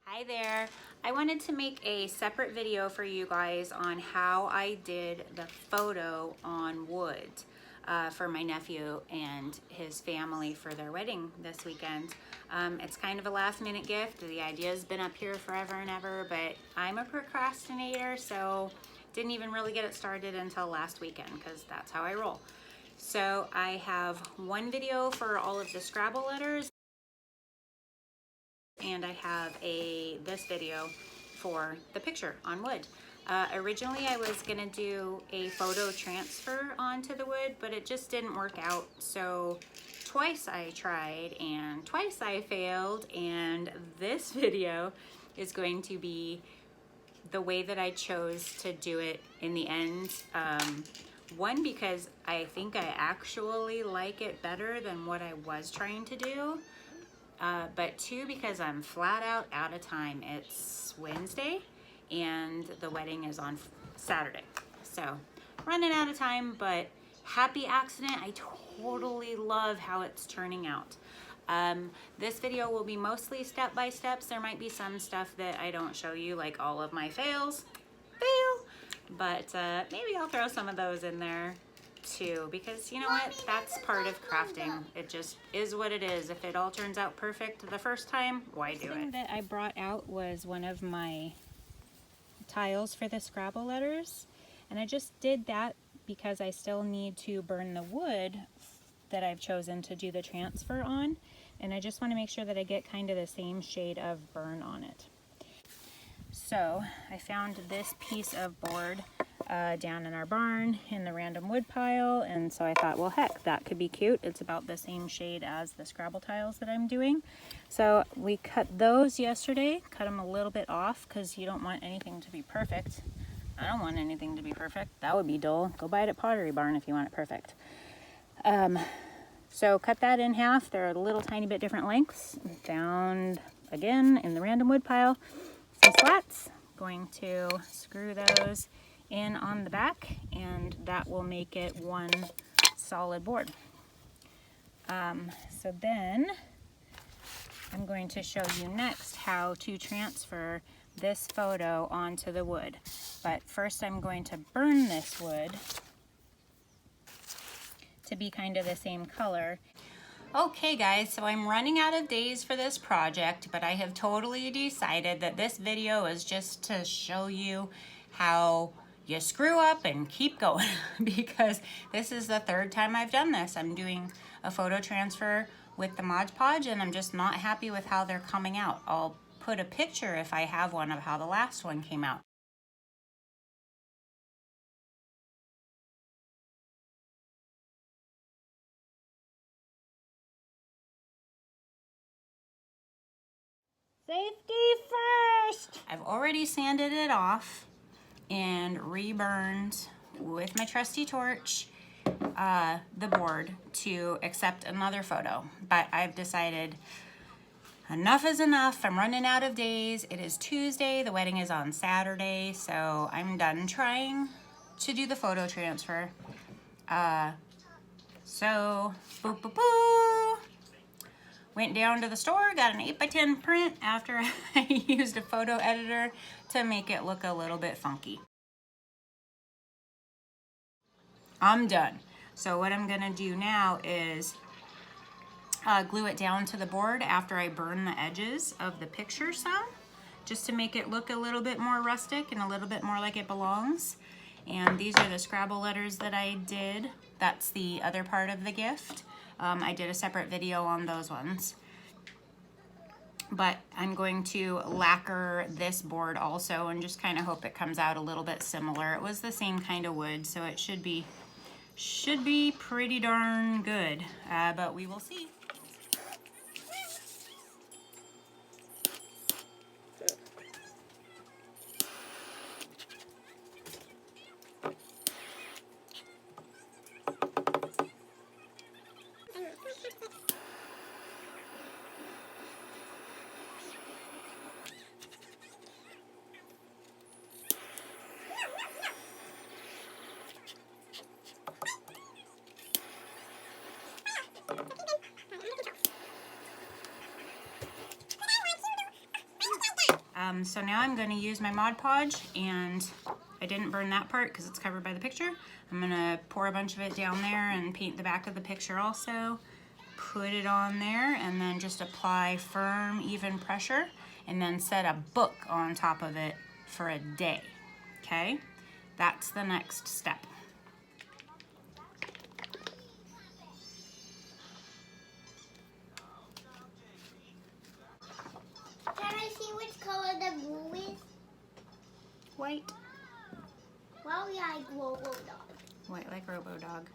Hi there. I wanted to make a separate video for you guys on how I did the photo on wood for my nephew and his family for their wedding this weekend. It's kind of a last minute gift. The idea's been up here forever and ever, but I'm a procrastinator, so didn't even really get it started until last weekend because that's how I roll. So I have one video for all of the Scrabble letters, and I have this video for the picture on wood. Originally I was gonna do a photo transfer onto the wood, but it just didn't work out. So twice I tried and twice I failed, and this video is going to be the way that I chose to do it in the end. One, because I think I actually like it better than what I was trying to do. But two, because I'm flat out of time. It's Wednesday and the wedding is on Saturday. So running out of time, but happy accident. I totally love how it's turning out. This video will be mostly step-by-steps. There might be some stuff that I don't show you, like all of my fail, but maybe I'll throw some of those in there too, because you know what, that's part of crafting. It just is what it is. If it all turns out perfect the first time, why do it? The thing that I brought out was one of my tiles for the Scrabble letters, and I just did that because I still need to burn the wood that I've chosen to do the transfer on, and I just want to make sure that I get kind of the same shade of burn on it. So I found this piece of board down in our barn in the random wood pile, and so I thought, well, heck, that could be cute. It's about the same shade as the Scrabble tiles that I'm doing. So we cut those yesterday, cut them a little bit off because you don't want anything to be perfect. I don't want anything to be perfect. That would be dull. Go buy it at Pottery Barn if you want it perfect. So cut that in half. They're a little tiny bit different lengths. Found, again, in the random wood pile, some slats. Going to screw those in on the back, and that will make it one solid board. So then I'm going to show you next how to transfer this photo onto the wood. But first I'm going to burn this wood to be kind of the same color. Okay guys, so I'm running out of days for this project, but I have totally decided that this video is just to show you how you screw up and keep going because this is the third time I've done this. I'm doing a photo transfer with the Mod Podge, and I'm just not happy with how they're coming out. I'll put a picture, if I have one, of how the last one came out. Safety first! I've already sanded it off and reburned with my trusty torch the board to accept another photo. But I've decided enough is enough. I'm running out of days. It is Tuesday. The wedding is on Saturday, so I'm done trying to do the photo transfer. So, boo boo boo. Went down to the store, got an 8x10 print after I used a photo editor to make it look a little bit funky. I'm done. So what I'm gonna do now is glue it down to the board after I burn the edges of the picture some, just to make it look a little bit more rustic and a little bit more like it belongs. And these are the Scrabble letters that I did. That's the other part of the gift. I did a separate video on those ones. But I'm going to lacquer this board also and just kind of hope it comes out a little bit similar. It was the same kind of wood, so it should be pretty darn good, but we will see. So now I'm going to use my Mod Podge, and I didn't burn that part because it's covered by the picture. I'm going to pour a bunch of it down there and paint the back of the picture also. Put it on there and then just apply firm, even pressure, and then set a book on top of it for a day. Okay? That's the next step. Can I see which color the blue is? White. Well, yeah, like Robo Dog. White like Robo Dog.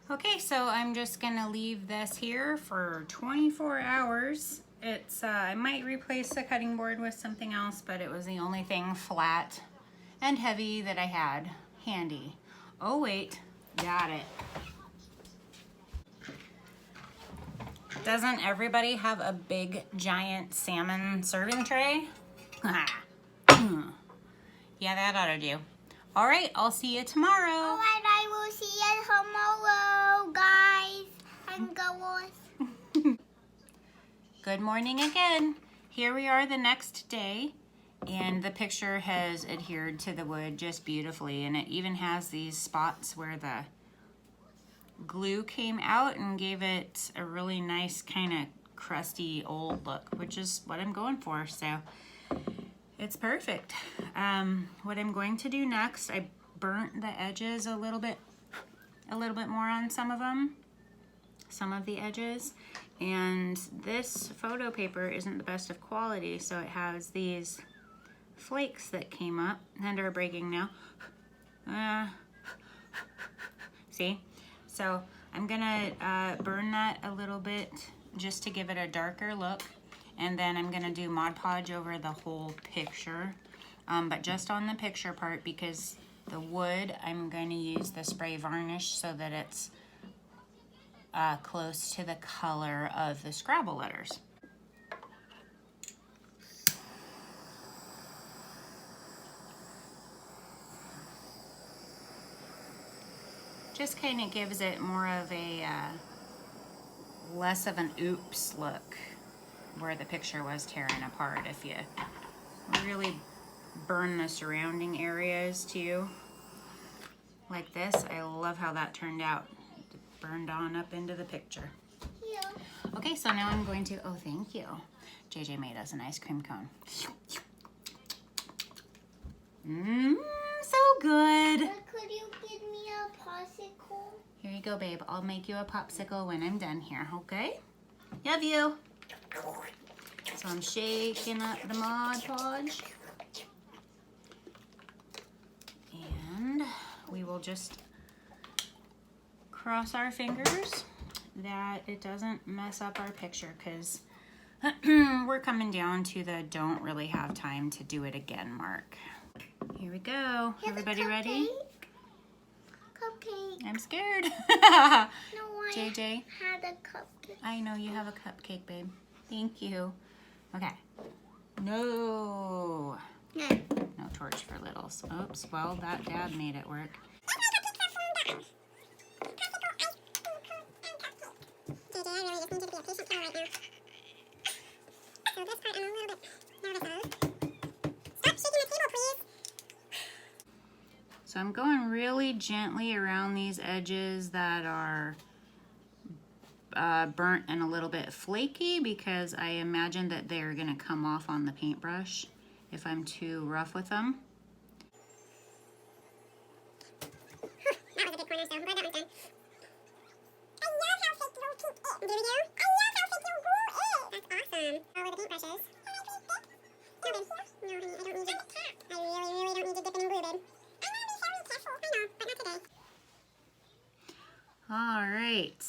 Okay, so I'm just gonna leave this here for 24 hours. It's, I might replace the cutting board with something else, but it was the only thing flat and heavy that I had handy. Oh wait, got it. Doesn't everybody have a big giant salmon serving tray? Yeah, that ought to do. All right, I'll see you tomorrow. All right, I will see you tomorrow, guys and girls. Good morning again. Here we are the next day, and the picture has adhered to the wood just beautifully, and it even has these spots where the glue came out and gave it a really nice kind of crusty old look, which is what I'm going for. So it's perfect. What I'm going to do next, I burnt the edges a little bit more on some of them, some of the edges, and this photo paper isn't the best of quality, so it has these flakes that came up and are breaking now. See? So I'm gonna burn that a little bit just to give it a darker look, and then I'm gonna do Mod Podge over the whole picture, but just on the picture part, because the wood, I'm going to use the spray varnish so that it's close to the color of the Scrabble letters. Just kind of gives it more of a less of an oops look where the picture was tearing apart. If you really burn the surrounding areas too, like this, I love how that turned out. It burned on up into the picture. Yeah. Okay, so now I'm going to, oh, thank you. JJ made us an ice cream cone. So good. But could you give me a popsicle? Here you go, babe. I'll make you a popsicle when I'm done here, okay? Love you. So I'm shaking up the Mod Podge. And we will just cross our fingers that it doesn't mess up our picture, because we're coming down to the don't really have time to do it again mark. Here we go. Here's Everybody a ready? Cupcake. I'm scared. No, I JJ, had a cupcake. I know you have a cupcake, babe. Thank you. Okay. No. No. No torch for littles. Oops, well, that dad made it work. So I'm going really gently around these edges that are burnt and a little bit flaky because I imagine that they're gonna come off on the paintbrush if I'm too rough with them. That was a big cornerstone, but that one's done. I love how fake you keep it. Do you? I love how fake you glue it. That's awesome. Oh, with the paintbrushes. No, babe. No, honey, I don't need to. I really don't need to dip it in glue, babe. I want to be very careful. I know, but not today. All right.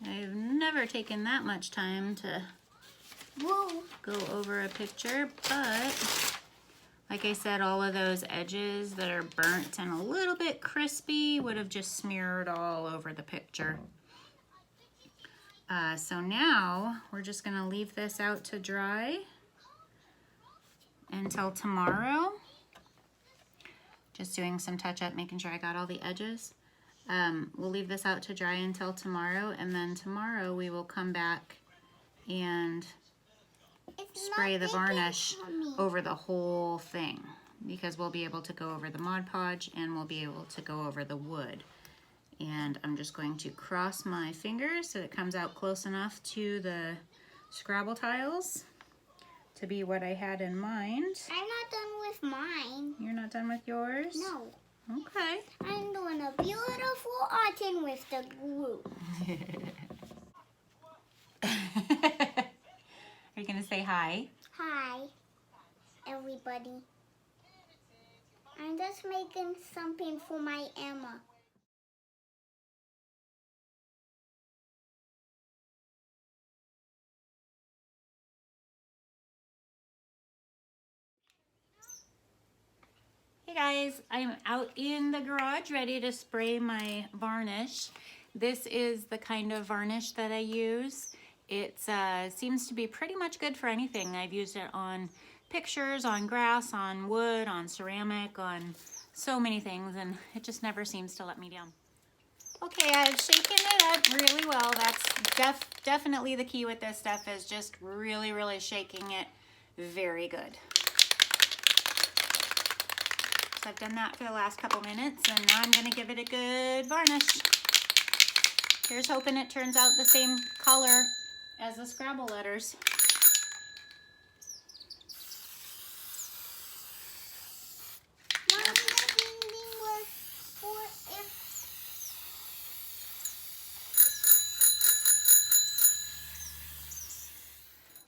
I've never taken that much time to go over a picture, but like I said, all of those edges that are burnt and a little bit crispy would have just smeared all over the picture. So now we're just gonna leave this out to dry until tomorrow. Just doing some touch up, making sure I got all the edges. We'll leave this out to dry until tomorrow, and then tomorrow we will come back and spray the varnish over the whole thing, because we'll be able to go over the Mod Podge and we'll be able to go over the wood. And I'm just going to cross my fingers so it comes out close enough to the Scrabble tiles to be what I had in mind. I'm not done with mine. You're not done with yours? No. Okay. I'm doing a beautiful arting with the glue. Are you gonna say hi? Hi, everybody. I'm just making something for my Emma. Hey guys, I'm out in the garage ready to spray my varnish. This is the kind of varnish that I use. It seems to be pretty much good for anything. I've used it on pictures, on grass, on wood, on ceramic, on so many things, and it just never seems to let me down. Okay, I've shaken it up really well. That's definitely the key with this stuff, is just really shaking it very good. So I've done that for the last couple minutes, and now I'm gonna give it a good varnish. Here's hoping it turns out the same color as the Scrabble letters.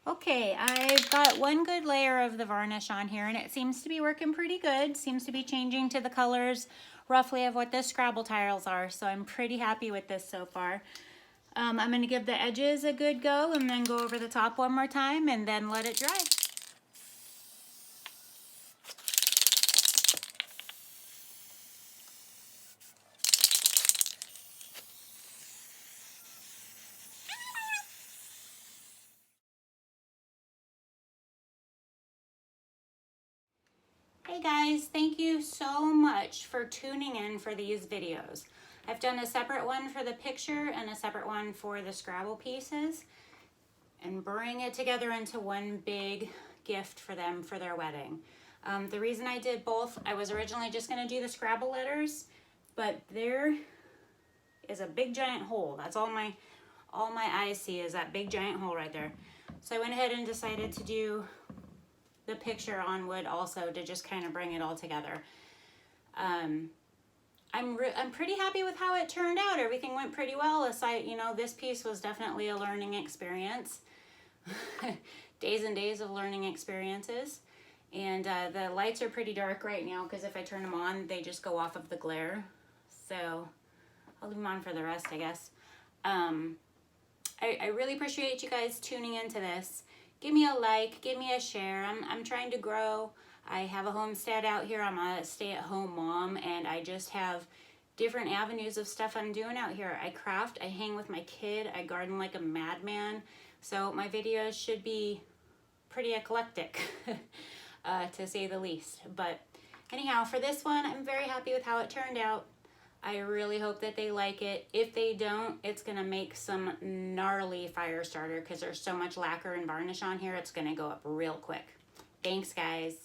Okay, I've got one good layer of the varnish on here, and it seems to be working pretty good. Seems to be changing to the colors roughly of what the Scrabble tiles are, so I'm pretty happy with this so far. I'm going to give the edges a good go and then go over the top one more time and then let it dry. Hey guys, thank you so much for tuning in for these videos. I've done a separate one for the picture and a separate one for the Scrabble pieces, and bring it together into one big gift for them for their wedding. The reason I did both, I was originally just going to do the Scrabble letters, but there is a big giant hole. That's all my eyes see is that big giant hole right there. So I went ahead and decided to do the picture on wood also, to just kind of bring it all together. I'm pretty happy with how it turned out. Everything went pretty well. Aside, you know, this piece was definitely a learning experience. Days and days of learning experiences. And the lights are pretty dark right now because if I turn them on, they just go off of the glare. So I'll leave them on for the rest, I guess. I really appreciate you guys tuning into this. Give me a like, give me a share. I'm trying to grow. I have a homestead out here. I'm a stay-at-home mom, and I just have different avenues of stuff I'm doing out here. I craft, I hang with my kid, I garden like a madman. So my videos should be pretty eclectic, to say the least. But anyhow, for this one, I'm very happy with how it turned out. I really hope that they like it. If they don't, it's gonna make some gnarly fire starter because there's so much lacquer and varnish on here, it's gonna go up real quick. Thanks, guys.